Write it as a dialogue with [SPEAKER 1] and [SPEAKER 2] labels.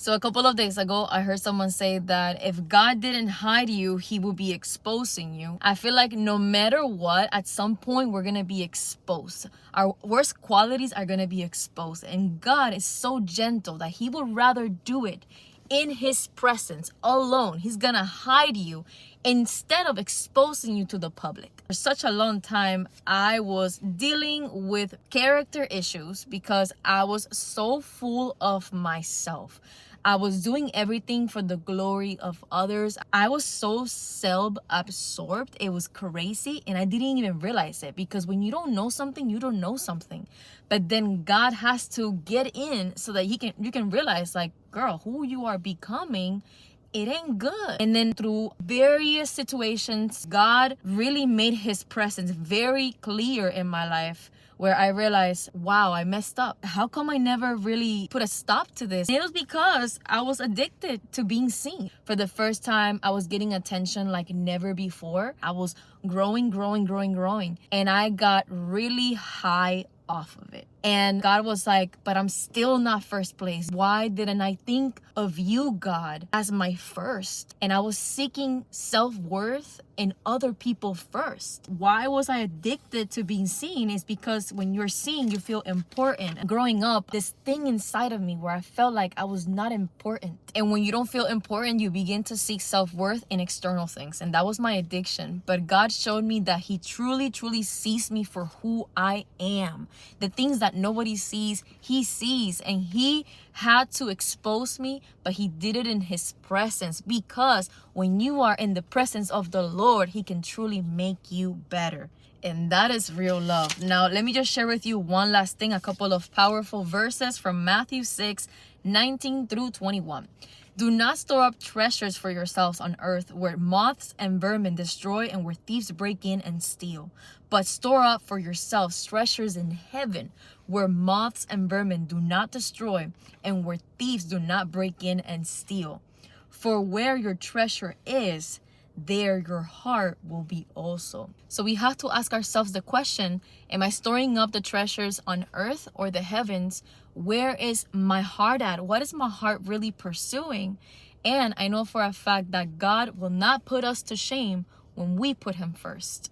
[SPEAKER 1] So a couple of days ago, I heard someone say that if God didn't hide you, he would be exposing you. I feel like no matter what, at some point, we're going to be exposed. Our worst qualities are going to be exposed. And God is so gentle that he would rather do it in his presence alone. He's gonna hide you instead of exposing you to the public. For such a long time, I was dealing with character issues because I was so full of myself. I was doing everything for the glory of others. I was so self-absorbed. It was crazy, and I didn't even realize it, because when you don't know something, you don't know something. But then God has to get in so that you can realize, like, girl, who you are becoming, it ain't good. And then through various situations, God really made his presence very clear in my life, where I realized, wow, I messed up. How come I never really put a stop to this? And it was because I was addicted to being seen. For the first time, I was getting attention like never before. I was growing. And I got really high off of it. And God was like, but I'm still not first place. Why didn't I think of you, God, as my first? And I was seeking self-worth in other people first. Why was I addicted to being seen? Is because when you're seen, you feel important. Growing up, this thing inside of me where I felt like I was not important. And when you don't feel important, you begin to seek self-worth in external things. And that was my addiction. But God showed me that he truly sees me for who I am. The things that nobody sees, he sees. And he had to expose me, but he did it in his presence, because when you are in the presence of the Lord, he can truly make you better. And that is real love. Now, let me just share with you one last thing, a couple of powerful verses from Matthew 6:19 through 21. Do not store up treasures for yourselves on earth, where moths and vermin destroy and where thieves break in and steal. But store up for yourselves treasures in heaven, where moths and vermin do not destroy and where thieves do not break in and steal. For where your treasure is, there your heart will be also. So we have to ask ourselves the question, am I storing up the treasures on earth or the heavens? Where is my heart at? What is my heart really pursuing? And I know for a fact that God will not put us to shame when we put him first.